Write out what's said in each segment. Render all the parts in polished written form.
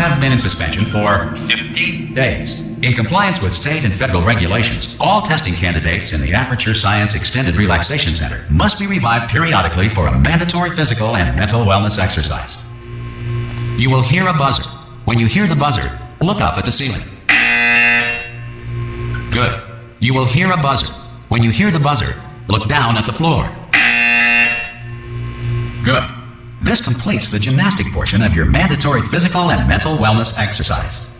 have been in suspension for 50 days. In compliance with state and federal regulations, all testing candidates in the Aperture Science Extended Relaxation Center must be revived periodically for a mandatory physical and mental wellness exercise. You will hear a buzzer. When you hear the buzzer, look up at the ceiling. Good. You will hear a buzzer. When you hear the buzzer, look down at the floor. Good. This completes the gymnastic portion of your mandatory physical and mental wellness exercise.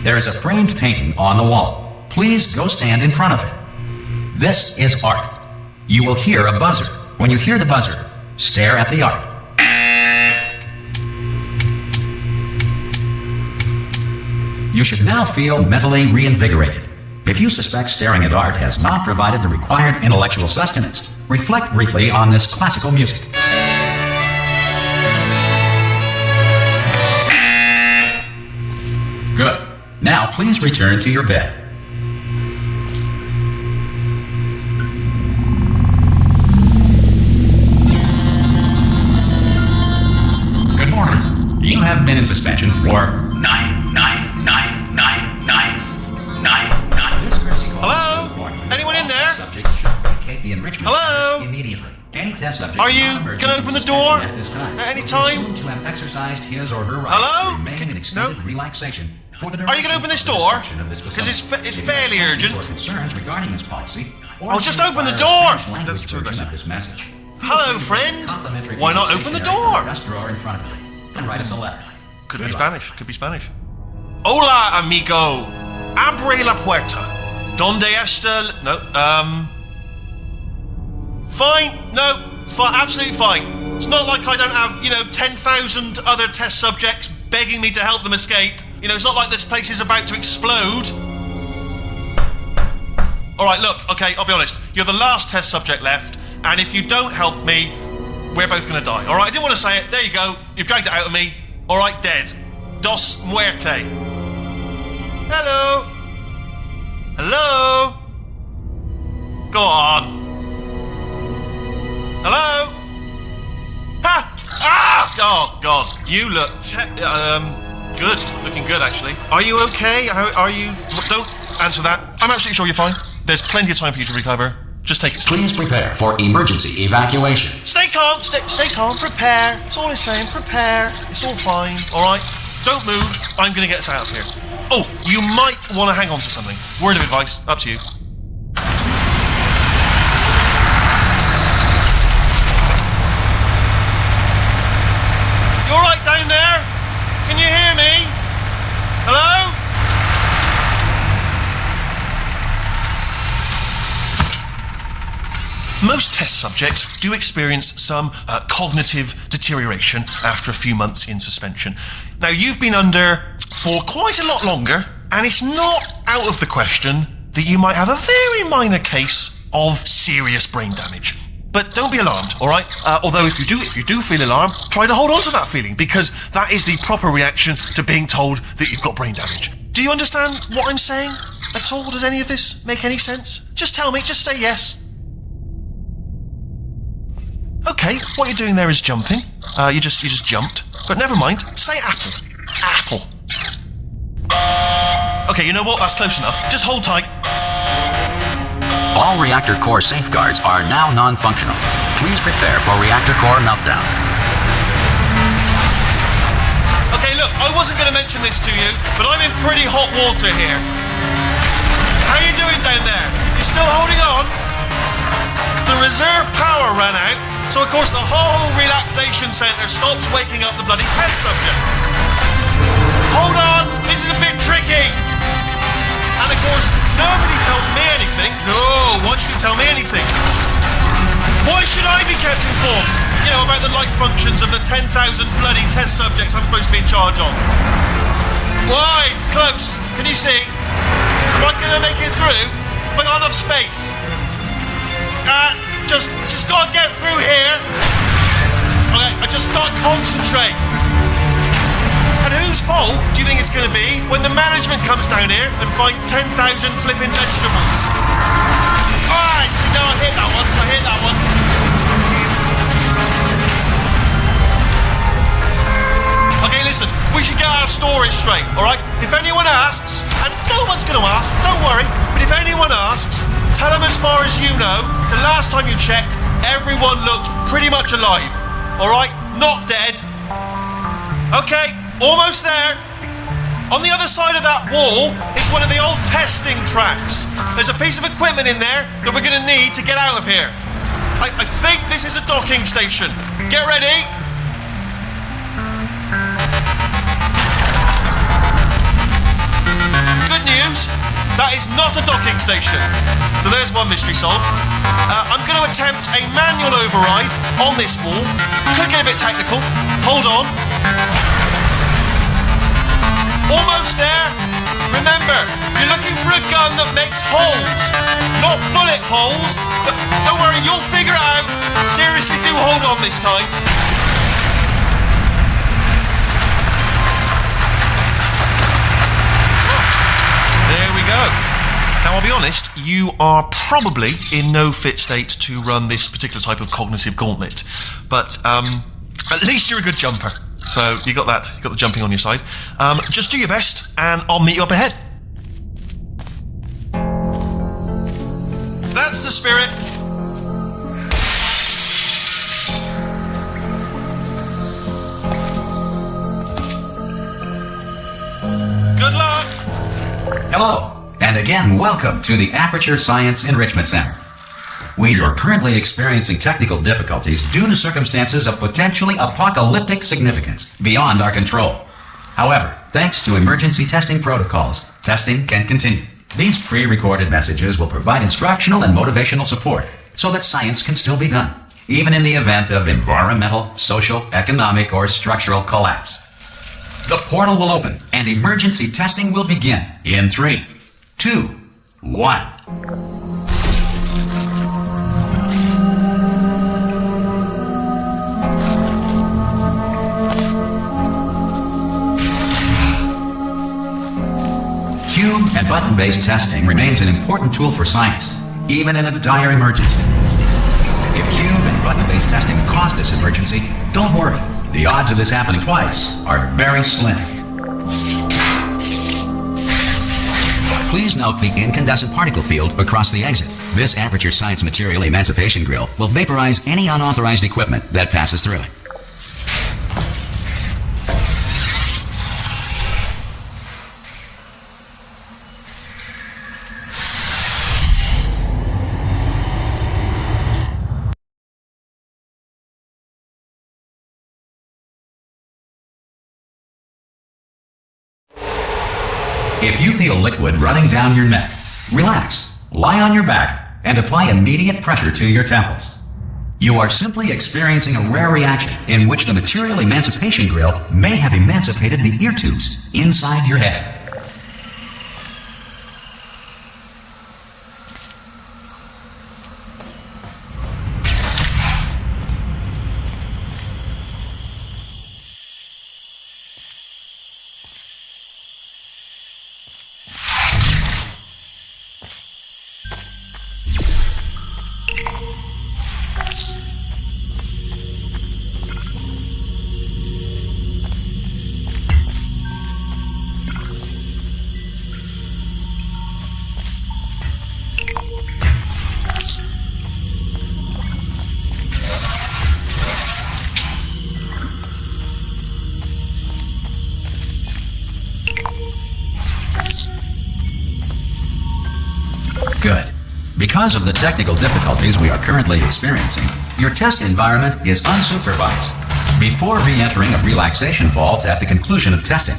There is a framed painting on the wall. Please go stand in front of it. This is art. You will hear a buzzer. When you hear the buzzer, stare at the art. You should now feel mentally reinvigorated. If you suspect staring at art has not provided the required intellectual sustenance, reflect briefly on this classical music. Good. Now please return to your bed. Good morning. You have been in suspension for 9. This courtesy call. Hello? Anyone in there? Subject should vacate the enrichment Hello? center immediately. Any test subject Are you gonna open the door at this time at any time? assumed to have exercised his or her right Hello? to remain in extended relaxation. For the Are you gonna open this door? Because it's fairly urgent. Concerns regarding this policy. Oh, just open the door! That's too aggressive. Of this message. Hello, friend. Why not open the door? Desk drawer in front of you and write us a letter. Could Good be luck. Spanish. Could be Spanish. Hola, amigo. Abre la puerta. Donde está? No. Fine. No. Absolutely fine. It's not like I don't have, 10,000 other test subjects begging me to help them escape. It's not like this place is about to explode. Alright, look, okay, I'll be honest. You're the last test subject left, and if you don't help me, we're both gonna die. Alright, I didn't want to say it. There you go. You've dragged it out of me. Alright, dead. Dos muerte. Hello? Hello? Go on. Hello? Ha! Ah! Oh, God. You look good. Looking good, actually. Are you okay? Are you... Don't answer that. I'm absolutely sure you're fine. There's plenty of time for you to recover. Just take it slow. Please prepare for emergency evacuation. Stay calm. Stay calm. Prepare. That's all it's saying. Prepare. It's all fine. All right? Don't move. I'm going to get us out of here. Oh, you might want to hang on to something. Word of advice. Up to you. You all right down there? Can you hear me? Hello? Most test subjects do experience some cognitive deterioration after a few months in suspension. Now, you've been under for quite a lot longer, and it's not out of the question that you might have a very minor case of serious brain damage. But don't be alarmed, all right? Although if you do feel alarmed, try to hold on to that feeling, because that is the proper reaction to being told that you've got brain damage. Do you understand what I'm saying at all? Does any of this make any sense? Just tell me, just say yes. Okay, what you're doing there is jumping. You just jumped. But never mind, say apple. Apple. Okay, you know what? That's close enough. Just hold tight. All reactor core safeguards are now non-functional. Please prepare for reactor core meltdown. Okay, look, I wasn't going to mention this to you, but I'm in pretty hot water here. How you doing down there? You still holding on? The reserve power ran out, so of course the whole relaxation centre stops waking up the bloody test subjects. Hold on, this is a bit tricky. And of course, nobody tells me anything. No, why should you tell me anything? Why should I be kept informed? About the life functions of the 10,000 bloody test subjects I'm supposed to be in charge of. Why? It's close. Can you see? Am I going to make it through? Have I got enough space? Just gotta get through here. Okay, I just gotta concentrate. And whose fault do you think it's going to be when the management comes down here and finds 10,000 flipping vegetables? Alright, see, now I hit that one. Okay, listen, we should get our story straight, alright? If anyone asks, and no one's gonna ask, don't worry, but if anyone asks, tell them as far as you know, the last time you checked, everyone looked pretty much alive, alright? Not dead. Okay, almost there. On the other side of that wall is one of the old testing tracks. There's a piece of equipment in there that we're gonna need to get out of here. I think this is a docking station. Get ready. Good news, that is not a docking station. So there's one mystery solved. I'm going to attempt a manual override on this wall. Could get a bit technical. Hold on. Almost there. Remember, you're looking for a gun that makes holes. Not bullet holes, but don't worry, you'll figure it out. Seriously, do hold on this time. There we go. Now, I'll be honest, you are probably in no fit state to run this particular type of cognitive gauntlet. But at least you're a good jumper. So you got that, you got the jumping on your side. Just do your best, and I'll meet you up ahead. That's the spirit. Good luck. Hello, and again, welcome to the Aperture Science Enrichment Center. We are currently experiencing technical difficulties due to circumstances of potentially apocalyptic significance beyond our control. However, thanks to emergency testing protocols, testing can continue. These pre-recorded messages will provide instructional and motivational support so that science can still be done, even in the event of environmental, social, economic, or structural collapse. The portal will open and emergency testing will begin in 3, 2, 1. Cube and button-based testing remains an important tool for science, even in a dire emergency. If cube and button-based testing caused this emergency, don't worry. The odds of this happening twice are very slim. Please note the incandescent particle field across the exit. This Aperture Science Material Emancipation Grill will vaporize any unauthorized equipment that passes through it. If you feel liquid running down your neck, relax, lie on your back, and apply immediate pressure to your temples. You are simply experiencing a rare reaction in which the Material Emancipation Grill may have emancipated the ear tubes inside your head. Good. Because of the technical difficulties we are currently experiencing, your test environment is unsupervised. Before re-entering a relaxation vault at the conclusion of testing,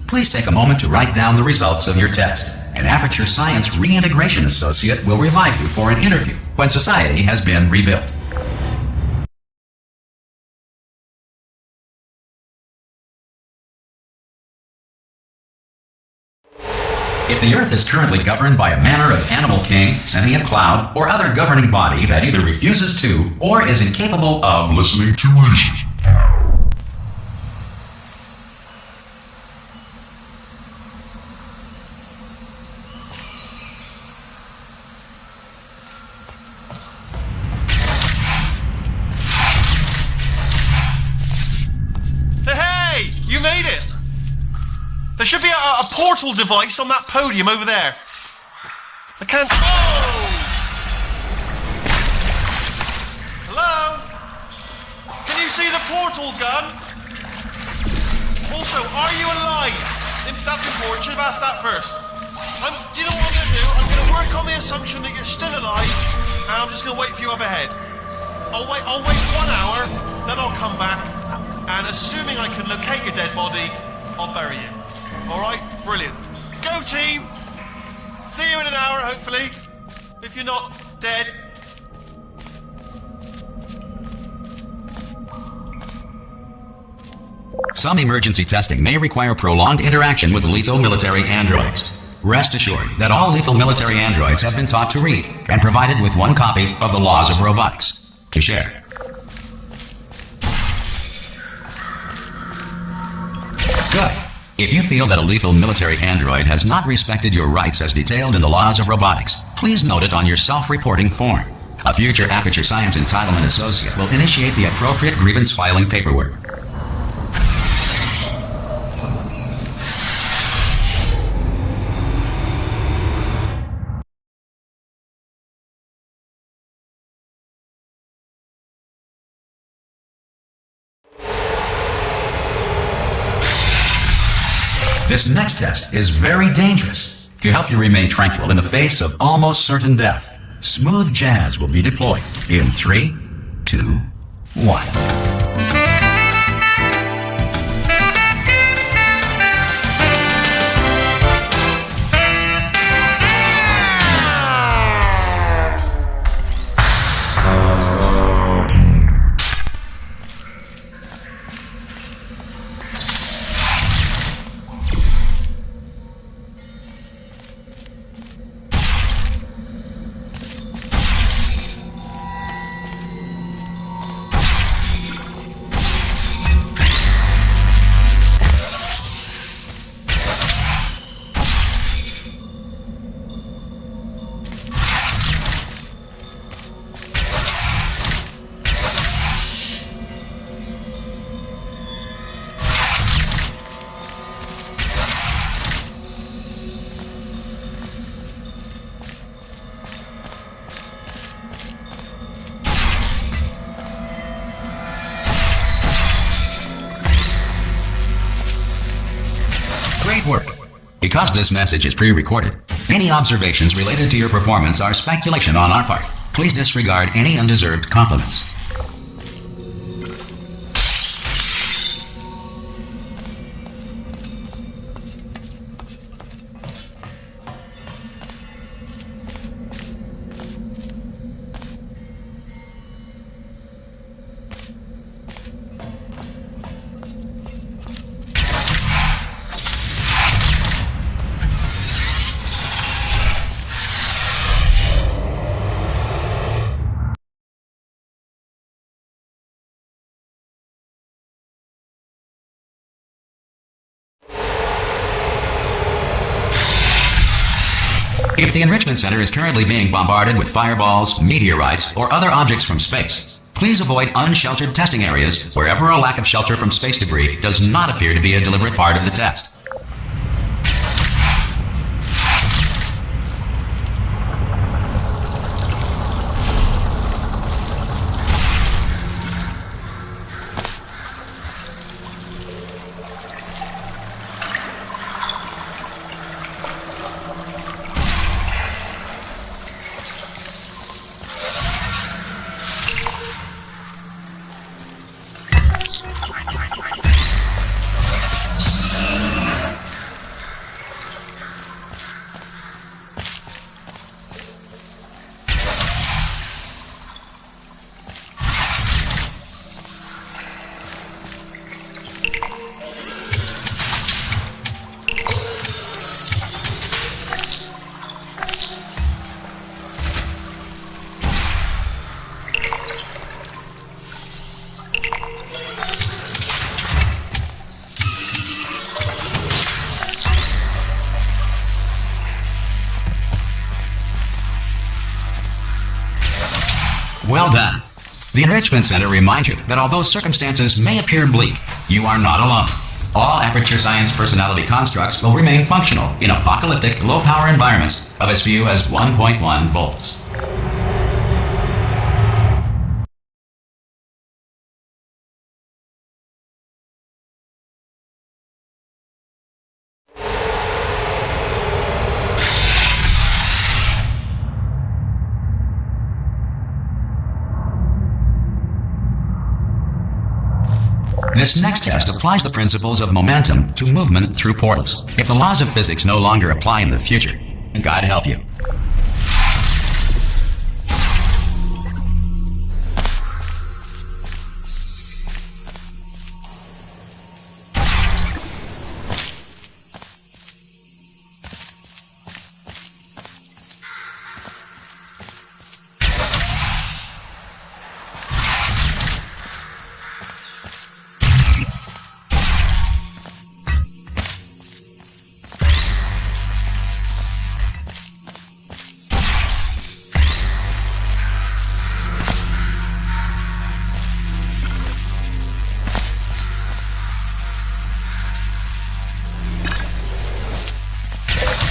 please take a moment to write down the results of your test. An Aperture Science Reintegration Associate will revive you for an interview when society has been rebuilt. If the Earth is currently governed by a manner of animal king, sentient cloud, or other governing body that either refuses to or is incapable of listening to reason, Hey, you made it! There should be a portal device on that podium over there. I can't... Oh! Hello? Can you see the portal gun? Also, are you alive? That's important. Should have asked that first. Do you know what I'm going to do? I'm going to work on the assumption that you're still alive, and I'm just going to wait for you up ahead. I'll wait 1 hour, then I'll come back, and assuming I can locate your dead body, I'll bury you. Alright? Brilliant. Go team! See you in an hour, hopefully. If you're not dead. Some emergency testing may require prolonged interaction with lethal military androids. Rest assured that all lethal military androids have been taught to read and provided with 1 copy of the Laws of Robotics to share. Good. If you feel that a lethal military android has not respected your rights as detailed in the Laws of Robotics, please note it on your self-reporting form. A future Aperture Science Entitlement Associate will initiate the appropriate grievance filing paperwork. This next test is very dangerous. To help you remain tranquil in the face of almost certain death, smooth jazz will be deployed in 3, 2, 1. Great work. Because this message is pre-recorded, any observations related to your performance are speculation on our part. Please disregard any undeserved compliments. If the Enrichment Center is currently being bombarded with fireballs, meteorites, or other objects from space, please avoid unsheltered testing areas wherever a lack of shelter from space debris does not appear to be a deliberate part of the test. Well done. The Enrichment Center reminds you that although circumstances may appear bleak, you are not alone. All Aperture Science personality constructs will remain functional in apocalyptic, low-power environments of as few as 1.1 volts. This next test applies the principles of momentum to movement through portals. If the laws of physics no longer apply in the future, God help you.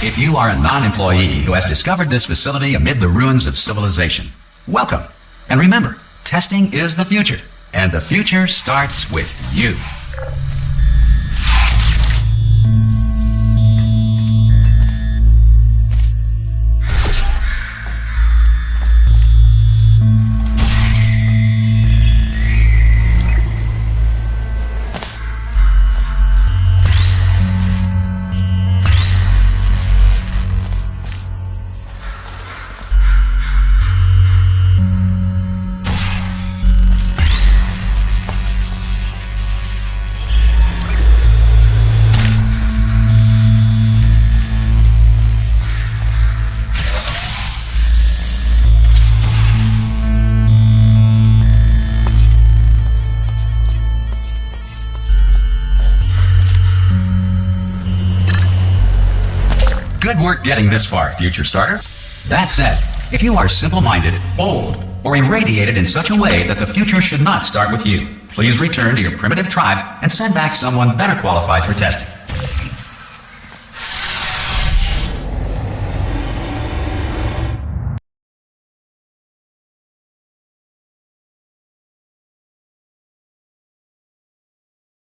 If you are a non-employee who has discovered this facility amid the ruins of civilization, welcome. And remember, testing is the future, and the future starts with you. Good work getting this far, future starter. That said, if you are simple-minded, bold, or irradiated in such a way that the future should not start with you, please return to your primitive tribe and send back someone better qualified for testing.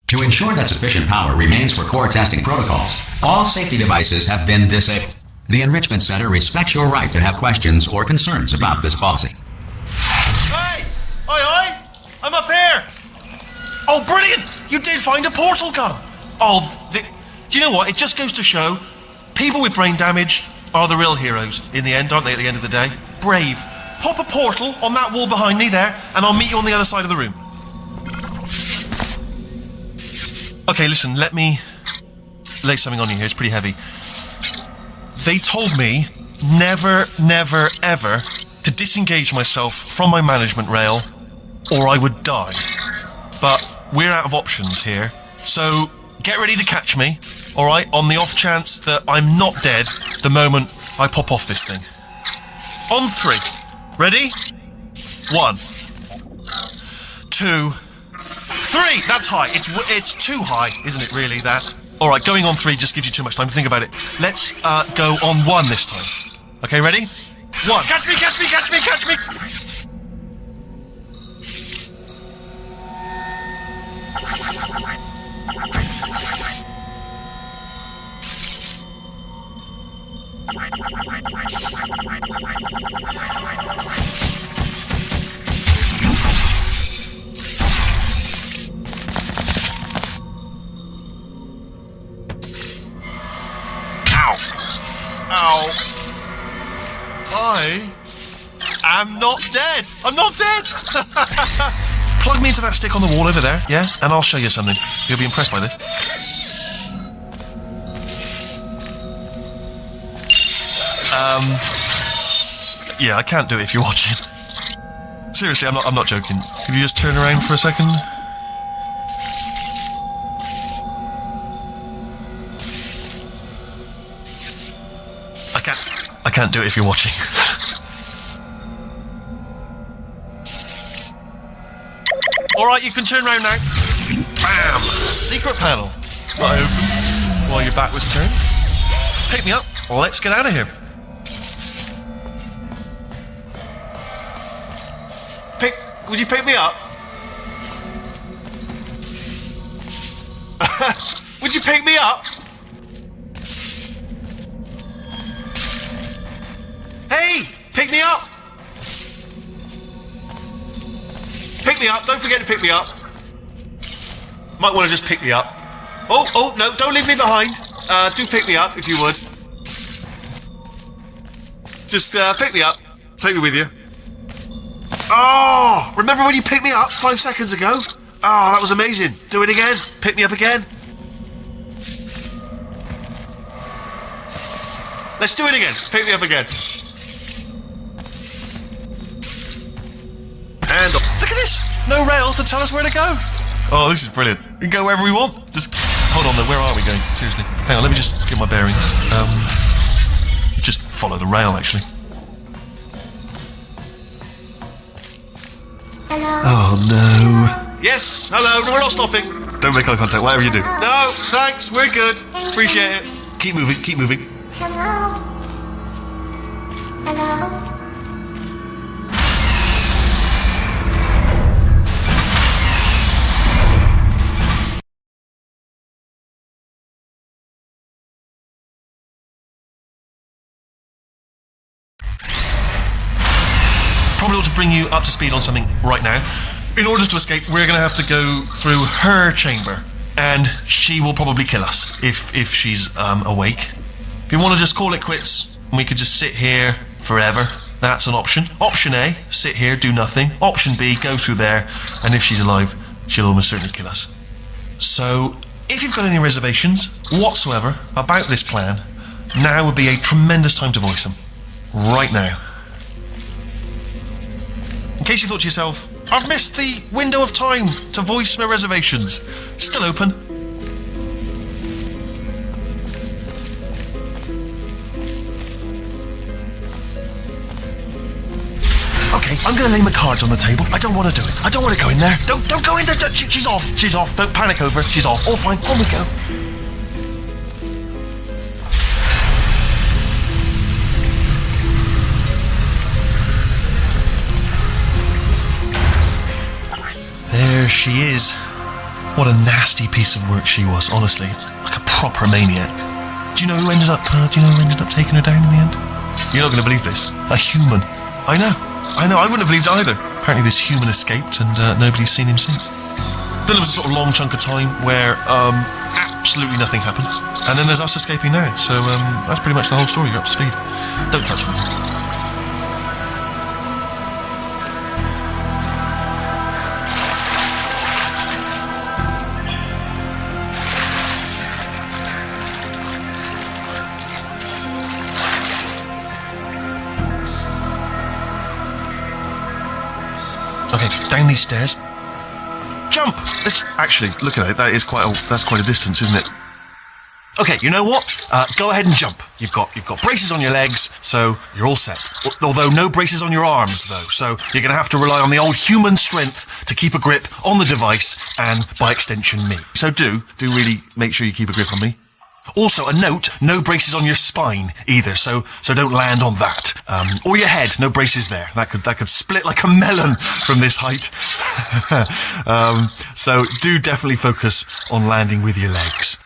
To ensure that sufficient power remains for core testing protocols, all safety devices have been disabled. The Enrichment Center respects your right to have questions or concerns about this policy. Hey! Oi! I'm up here! Oh, brilliant! You did find a portal gun! Do you know what? It just goes to show, people with brain damage are the real heroes in the end, aren't they, at the end of the day? Brave. Pop a portal on that wall behind me there, and I'll meet you on the other side of the room. Okay, listen, let me lay something on you here. It's pretty heavy. They told me never, ever to disengage myself from my management rail or I would die. But we're out of options here. So get ready to catch me, all right, on the off chance that I'm not dead the moment I pop off this thing. On 3. Ready? 1, 2, 3! That's high. It's too high, isn't it, really, that? Alright, going on 3 just gives you too much time to think about it. Let's go on 1 this time. Okay, ready? 1. Catch me, catch me, catch me, catch me! Ow. I am not dead. I'm not dead. Plug me into that stick on the wall over there, yeah? And I'll show you something. You'll be impressed by this. Yeah, I can't do it if you're watching. Seriously, I'm not joking. Could you just turn around for a second? I can't do it if you're watching. Alright, you can turn around now. Bam! Secret panel. that I opened while your back was turned. Pick me up. Let's get out of here. Would you pick me up? Would you pick me up? Hey, pick me up. Pick me up. Don't forget to pick me up. Might want to just pick me up. Oh, no, don't leave me behind. Do pick me up if you would. Just pick me up. Take me with you. Oh, remember when you picked me up 5 seconds ago? Oh, that was amazing. Do it again. Pick me up again. Let's do it again. Pick me up again. And look at this. No rail to tell us where to go. Oh, this is brilliant. We can go wherever we want. Just hold on though. Where are we going? Seriously. Hang on, let me just get my bearings. Just follow the rail, actually. Hello. Oh no. Yes, hello. No, we're not stopping. Don't make eye contact, whatever you do. No, thanks. We're good. Appreciate it. Keep moving, keep moving. Hello. Hello. Probably ought to bring you up to speed on something right now. In order to escape, we're going to have to go through her chamber, and she will probably kill us if she's awake. If you want to just call it quits, and we could just sit here forever, that's an option. Option A, sit here, do nothing. Option B, go through there, and if she's alive, she'll almost certainly kill us. So, if you've got any reservations whatsoever about this plan, now would be a tremendous time to voice them. Right now. In case you thought to yourself, I've missed the window of time to voice my reservations. Still open. Okay, I'm going to lay my cards on the table. I don't want to do it. I don't want to go in there. Don't go in there. She's off. She's off. Don't panic over. She's off. All fine. On we go. There she is. What a nasty piece of work she was, honestly. Like a proper maniac. Do you know who ended up taking her down in the end? You're not going to believe this. A human. I know. I wouldn't have believed it either. Apparently this human escaped and nobody's seen him since. Then there was a sort of long chunk of time where absolutely nothing happened. And then there's us escaping now. So that's pretty much the whole story. You're up to speed. Don't touch me. Okay, down these stairs. Jump! Actually, look at it. That's quite a distance, isn't it? Okay, you know what? Go ahead and jump. You've got braces on your legs, so you're all set. Although no braces on your arms, though. So you're going to have to rely on the old human strength to keep a grip on the device, and by extension, me. So do really make sure you keep a grip on me. Also, a note, no braces on your spine either, so don't land on that. Or your head, no braces there. That could split like a melon from this height. So do definitely focus on landing with your legs.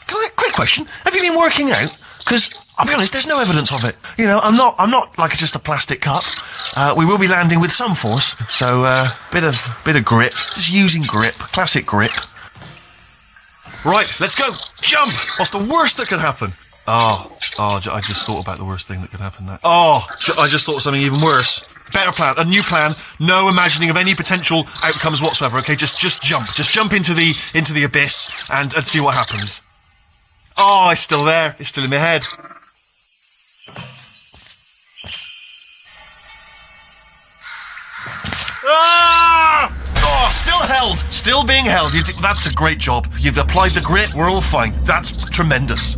Quick question, have you been working out? Because I'll be honest, there's no evidence of it. You know, I'm not like just a plastic cup. We will be landing with some force, so bit of grip, just using grip, classic grip. Right, let's go. Jump! What's the worst that could happen? Oh, I just thought about the worst thing that could happen there. Oh, I just thought of something even worse. Better plan, a new plan, no imagining of any potential outcomes whatsoever, okay? Just jump. Just jump into the abyss and see what happens. Oh, it's still there. It's still in my head. Ah! Oh, still held. Still being held. That's a great job. You've applied the grit. We're all fine. That's tremendous.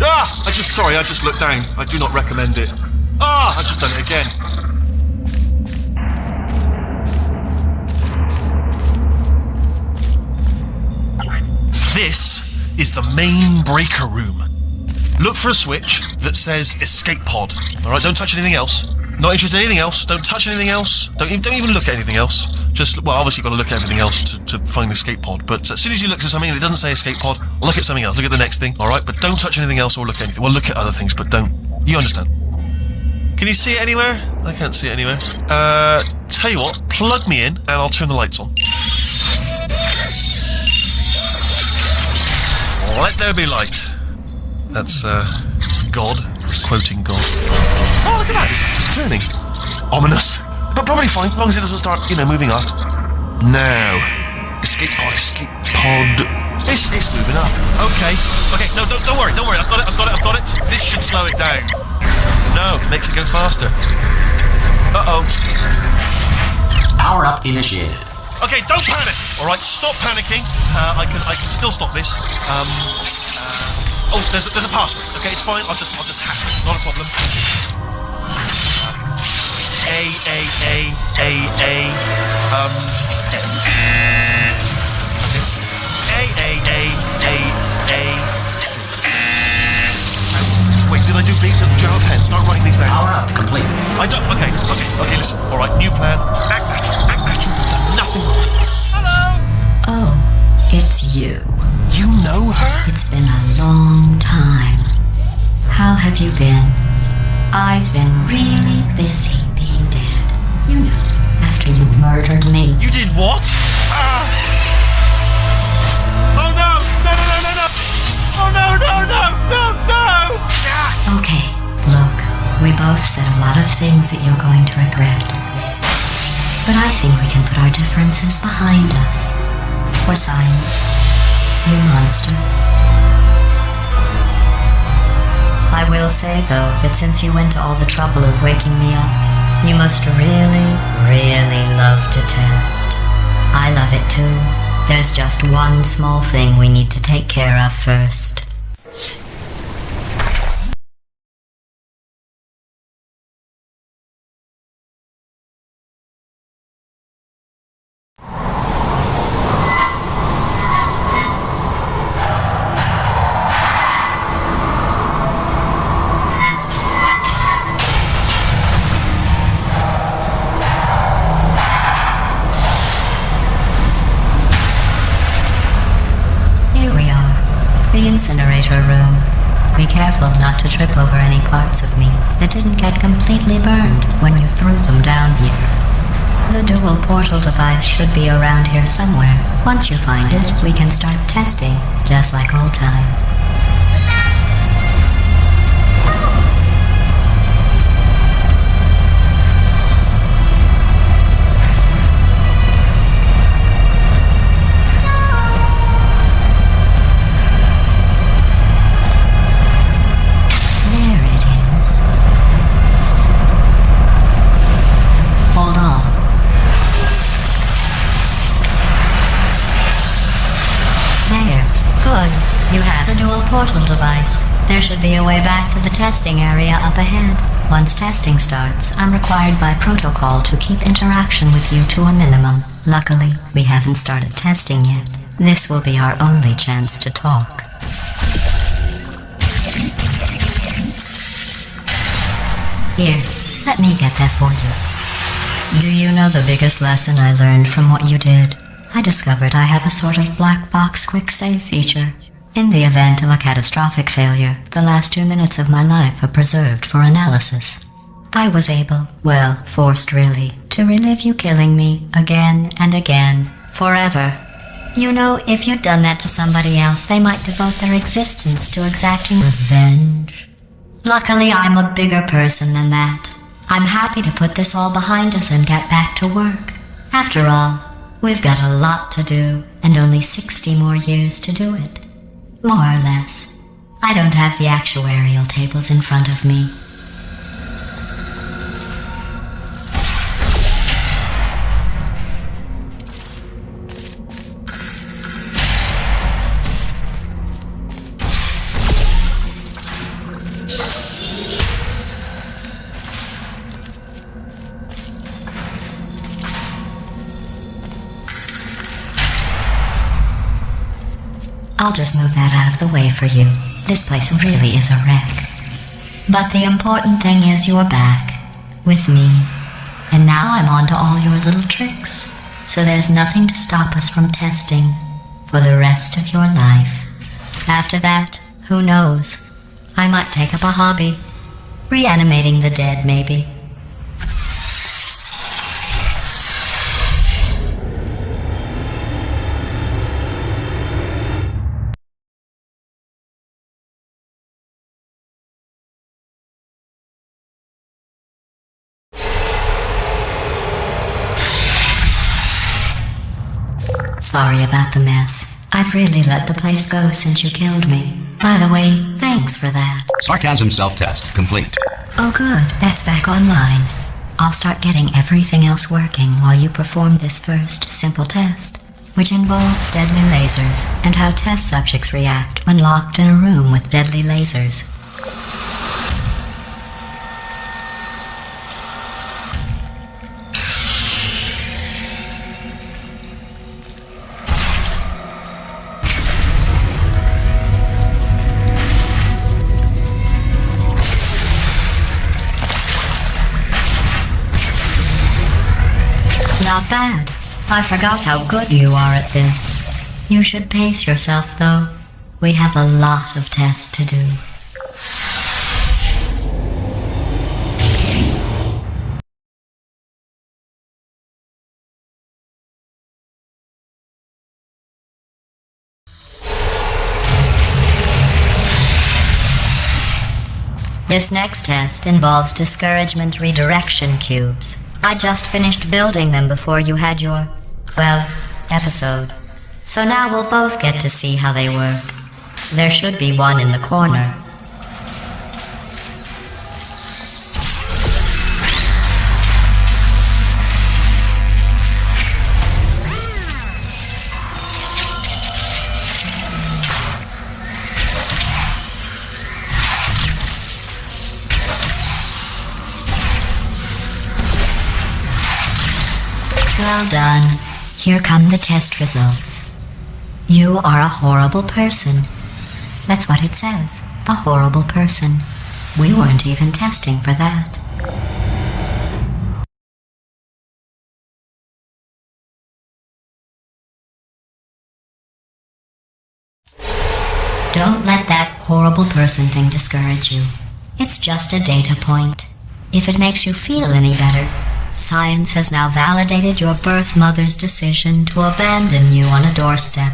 I just looked down. I do not recommend it. I've just done it again. is the main breaker room. Look for a switch that says escape pod. Alright, don't touch anything else. Not interested in anything else. Don't touch anything else. Don't even look at anything else. Just, well, obviously you've got to look at everything else to find the escape pod. But as soon as you look at something and it doesn't say escape pod, look at something else. Look at the next thing, alright? But don't touch anything else or look at anything. Well, look at other things, but don't. You understand? Can you see it anywhere? I can't see it anywhere. Tell you what, plug me in and I'll turn the lights on. Let there be light. That's, God. It's quoting God. Oh, look at that. It's turning. Ominous. But probably fine, as long as it doesn't start, moving up. Now. Escape pod. It's moving up. Okay. No, don't worry. I've got it. This should slow it down. No, it makes it go faster. Uh-oh. Power up initiated. Okay, don't panic. All right, stop panicking. I can still stop this. Oh, there's a password. Okay, it's fine. I'll just hack it. Not a problem. Wait, did I do B? Do you have a pen? Start writing these down. Power up complete. I don't. Okay. Listen. All right, new plan. Act natural. You've done nothing wrong. Hello. Oh, it's you. You know her? It's been a long time. How have you been? I've been really busy being dead. You know, after you murdered me. You did what? Oh no! No! Oh no! Okay, look, we both said a lot of things that you're going to regret. But I think we can put our differences behind us. For science, you monster. I will say, though, that since you went to all the trouble of waking me up, you must really, really love to test. I love it too. There's just one small thing we need to take care of first. The incinerator room. Be careful not to trip over any parts of me that didn't get completely burned when you threw them down here. The dual portal device should be around here somewhere. Once you find it, we can start testing, just like old times. Portal device. There should be a way back to the testing area up ahead. Once testing starts, I'm required by protocol to keep interaction with you to a minimum. Luckily, we haven't started testing yet. This will be our only chance to talk. Here, let me get that for you. Do you know the biggest lesson I learned from what you did? I discovered I have a sort of black box quick save feature. In the event of a catastrophic failure, the last 2 minutes of my life are preserved for analysis. I was able, well, forced really, to relive you killing me again and again, forever. You know, if you'd done that to somebody else, they might devote their existence to exacting revenge. Luckily, I'm a bigger person than that. I'm happy to put this all behind us and get back to work. After all, we've got a lot to do, and only 60 more years to do it. More or less. I don't have the actuarial tables in front of me. I'll just move that out of the way for you. This place really is a wreck. But the important thing is you're back. With me. And now I'm on to all your little tricks. So there's nothing to stop us from testing for the rest of your life. After that, who knows? I might take up a hobby. Reanimating the dead, maybe. Sorry about the mess. I've really let the place go since you killed me. By the way, thanks for that. Sarcasm self-test complete. Oh good, that's back online. I'll start getting everything else working while you perform this first simple test, which involves deadly lasers and how test subjects react when locked in a room with deadly lasers. Not bad. I forgot how good you are at this. You should pace yourself, though. We have a lot of tests to do. This next test involves discouragement redirection cubes. I just finished building them before you had your, well, episode. So now we'll both get to see how they work. There should be one in the corner. Well done. Here come the test results. You are a horrible person. That's what it says. A horrible person. We weren't even testing for that. Don't let that horrible person thing discourage you. It's just a data point. If it makes you feel any better, science has now validated your birth mother's decision to abandon you on a doorstep.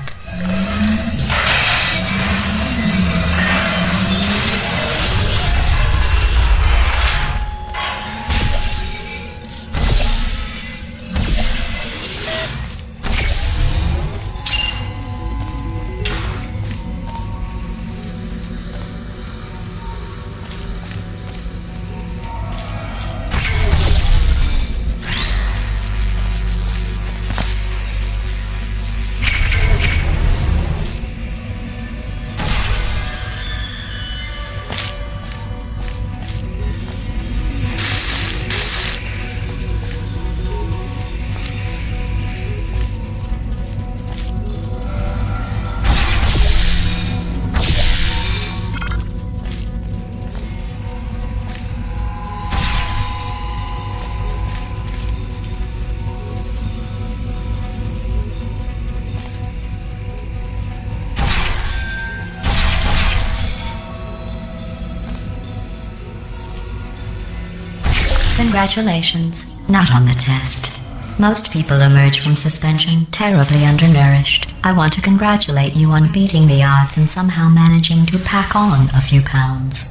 Congratulations. Not on the test. Most people emerge from suspension terribly undernourished. I want to congratulate you on beating the odds and somehow managing to pack on a few pounds.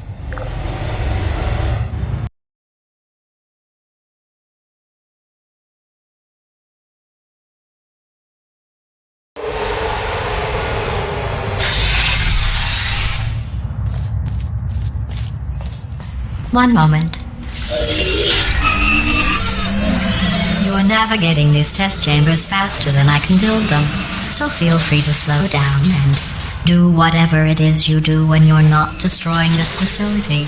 One moment. You're navigating these test chambers faster than I can build them, so feel free to slow down and do whatever it is you do when you're not destroying this facility.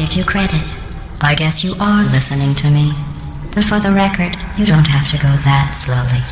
give you credit. I guess you are listening to me. But for the record, you don't have to go that slowly.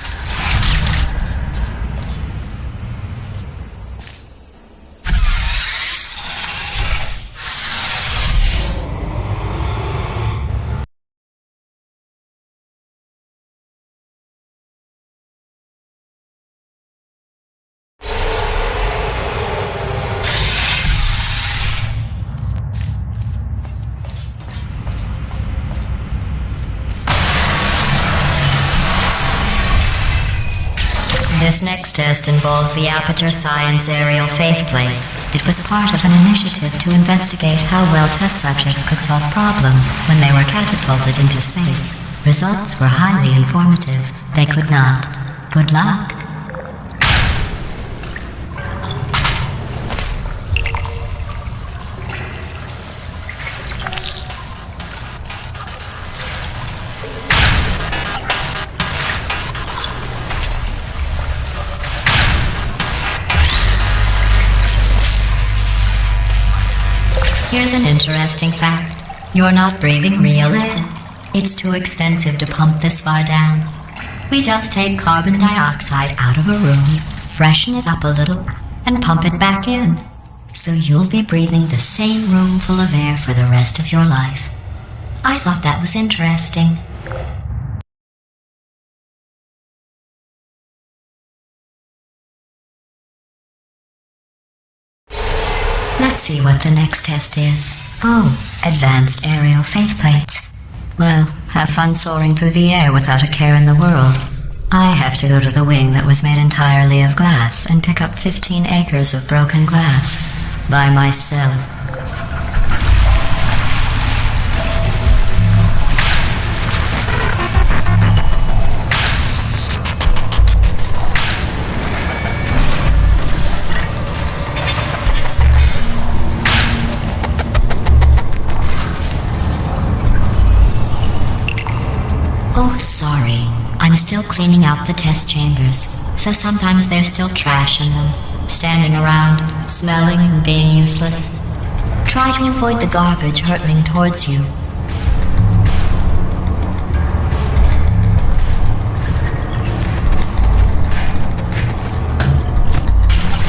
This next test involves the Aperture Science Aerial Faithplate. It was part of an initiative to investigate how well test subjects could solve problems when they were catapulted into space. Results were highly informative. They could not. Good luck. Here's an interesting fact. You're not breathing real air. It's too expensive to pump this far down. We just take carbon dioxide out of a room, freshen it up a little, and pump it back in. So you'll be breathing the same room full of air for the rest of your life. I thought that was interesting. Let's see what the next test is. Oh, advanced aerial faithplates. Well, have fun soaring through the air without a care in the world. I have to go to the wing that was made entirely of glass and pick up 15 acres of broken glass. By myself. Oh, sorry. I'm still cleaning out the test chambers, so sometimes there's still trash in them, standing around, smelling and being useless. Try to avoid the garbage hurtling towards you.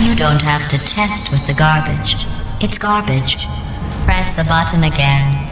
You don't have to test with the garbage. It's garbage. Press the button again.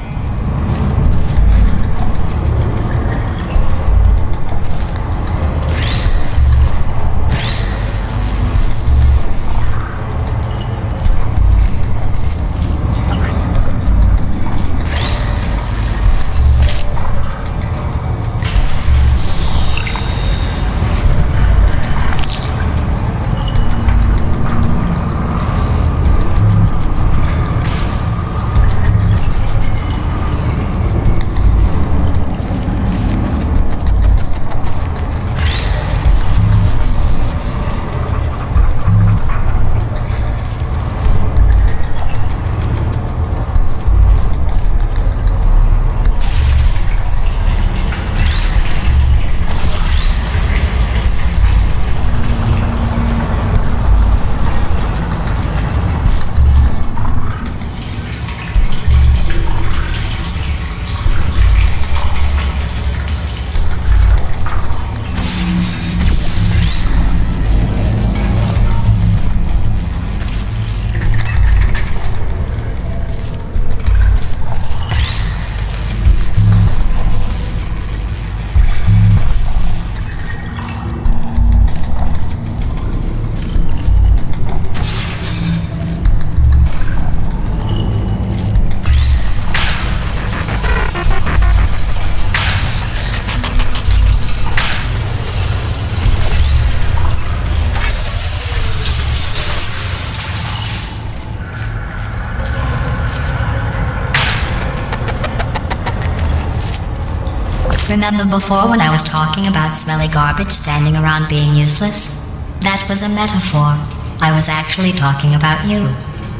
Remember before when I was talking about smelly garbage standing around being useless? That was a metaphor. I was actually talking about you.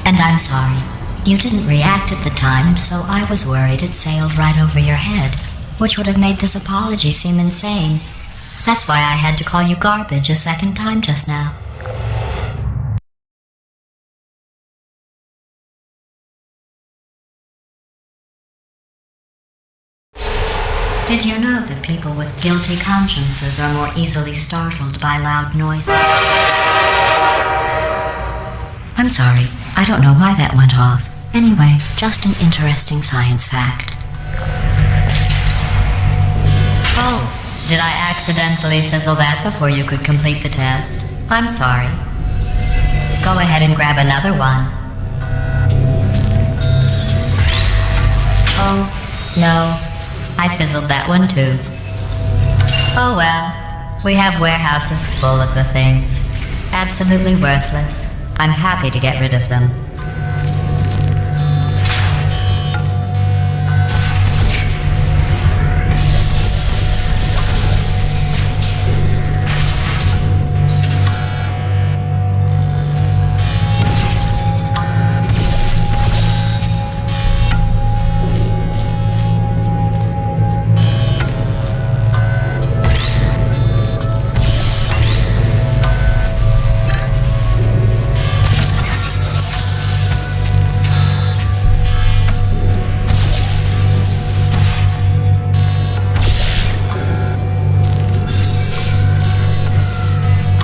And I'm sorry. You didn't react at the time, so I was worried it sailed right over your head, which would have made this apology seem insane. That's why I had to call you garbage a second time just now. Did you know that people with guilty consciences are more easily startled by loud noises? I'm sorry, I don't know why that went off. Anyway, just an interesting science fact. Oh, did I accidentally fizzle that before you could complete the test? I'm sorry. Go ahead and grab another one. Oh, no. I fizzled that one too. Oh well. We have warehouses full of the things. Absolutely worthless. I'm happy to get rid of them.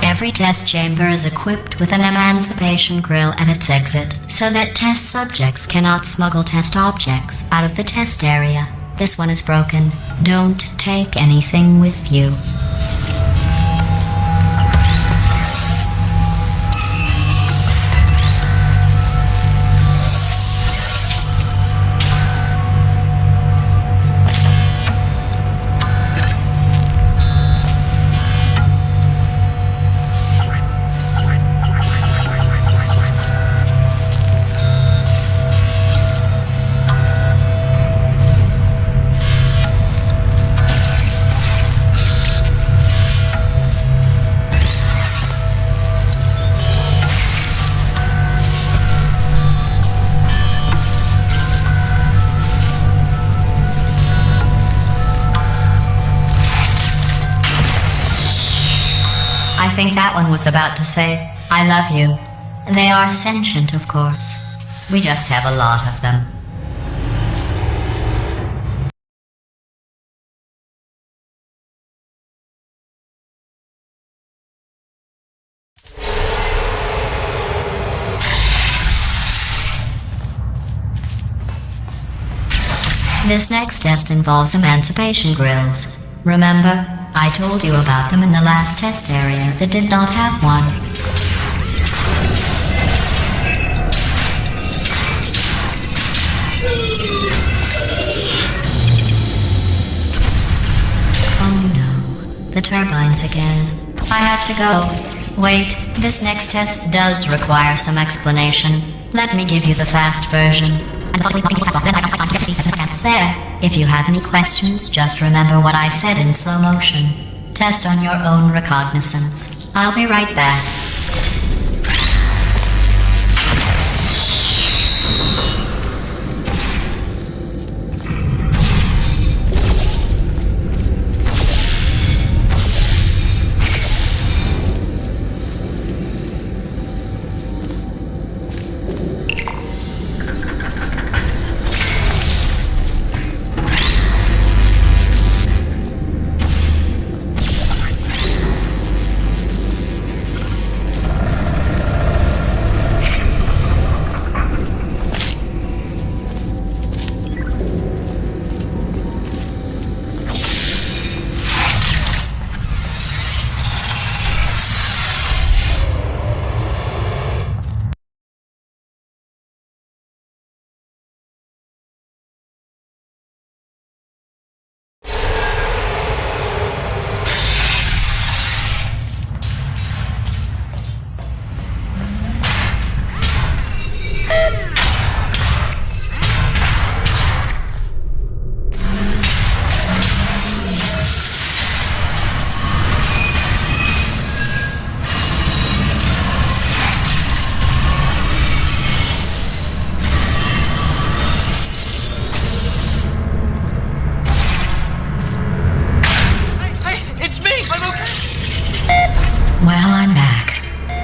Every test chamber is equipped with an emancipation grill at its exit, so that test subjects cannot smuggle test objects out of the test area. This one is broken. Don't take anything with you. I think that one was about to say, I love you. They are sentient, of course. We just have a lot of them. This next test involves emancipation grills. Remember, I told you about them in the last test area that did not have one. Oh no, the turbines again. I have to go. Wait, this next test does require some explanation. Let me give you the fast version. There. If you have any questions, just remember what I said in slow motion. Test on your own recognizance. I'll be right back.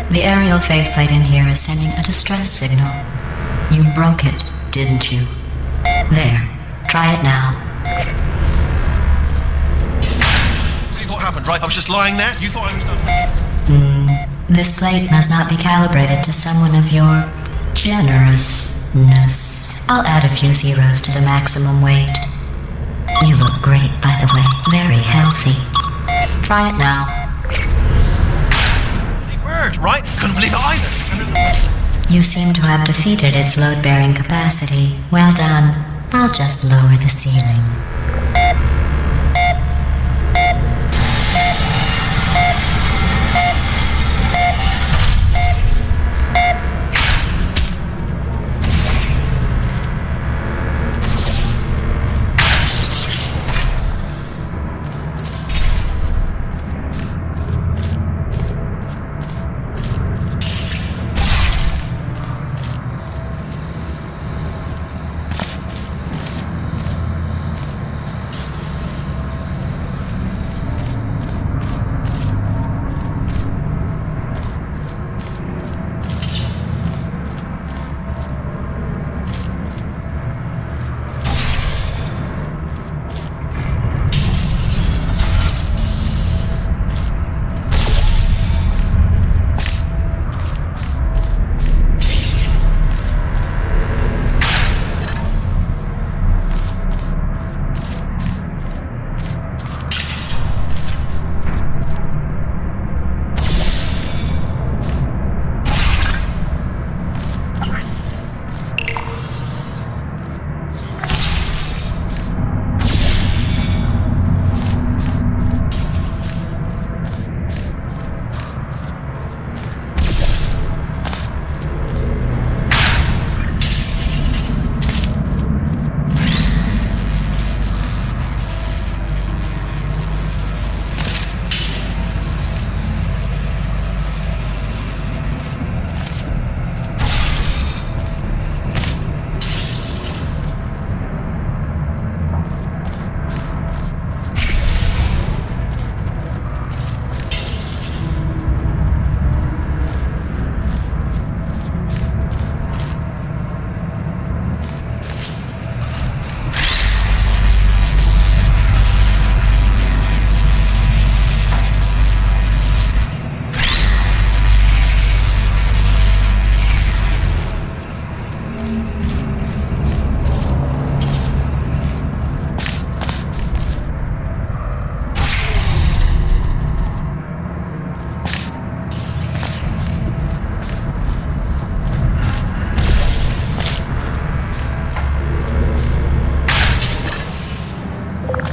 The aerial faceplate in here is sending a distress signal. You broke it, didn't you? There, try it now. happened, right? I was just lying there. You thought I was done. This plate must not be calibrated to someone of your generousness. I'll add a few zeros to the maximum weight. You look great, by the way. Very healthy. Try it now. Bloody bird, right? Couldn't believe it either. You seem to have defeated its load-bearing capacity. Well done. I'll just lower the ceiling.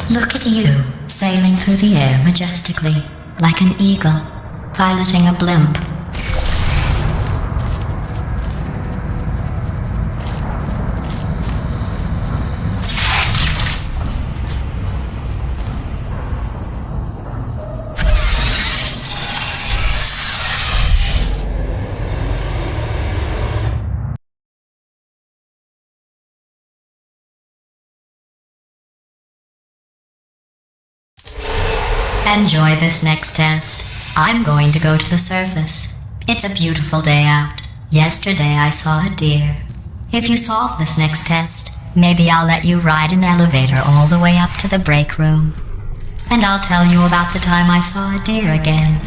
Look at you, sailing through the air majestically, like an eagle, piloting a blimp. Enjoy this next test. I'm going to go to the surface. It's a beautiful day out. Yesterday I saw a deer. If you solve this next test, maybe I'll let you ride an elevator all the way up to the break room. And I'll tell you about the time I saw a deer again.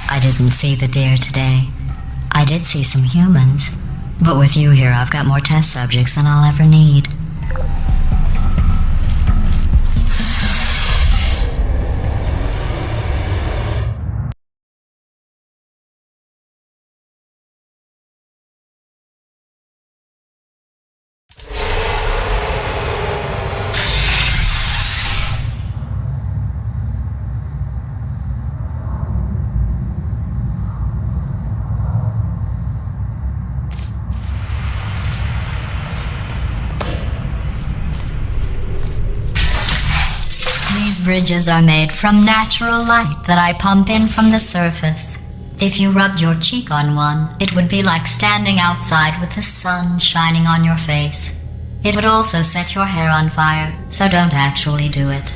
I didn't see the deer today. I did see some humans, but with you here, I've got more test subjects than I'll ever need. These bridges are made from natural light that I pump in from the surface. If you rubbed your cheek on one, it would be like standing outside with the sun shining on your face. It would also set your hair on fire, so don't actually do it.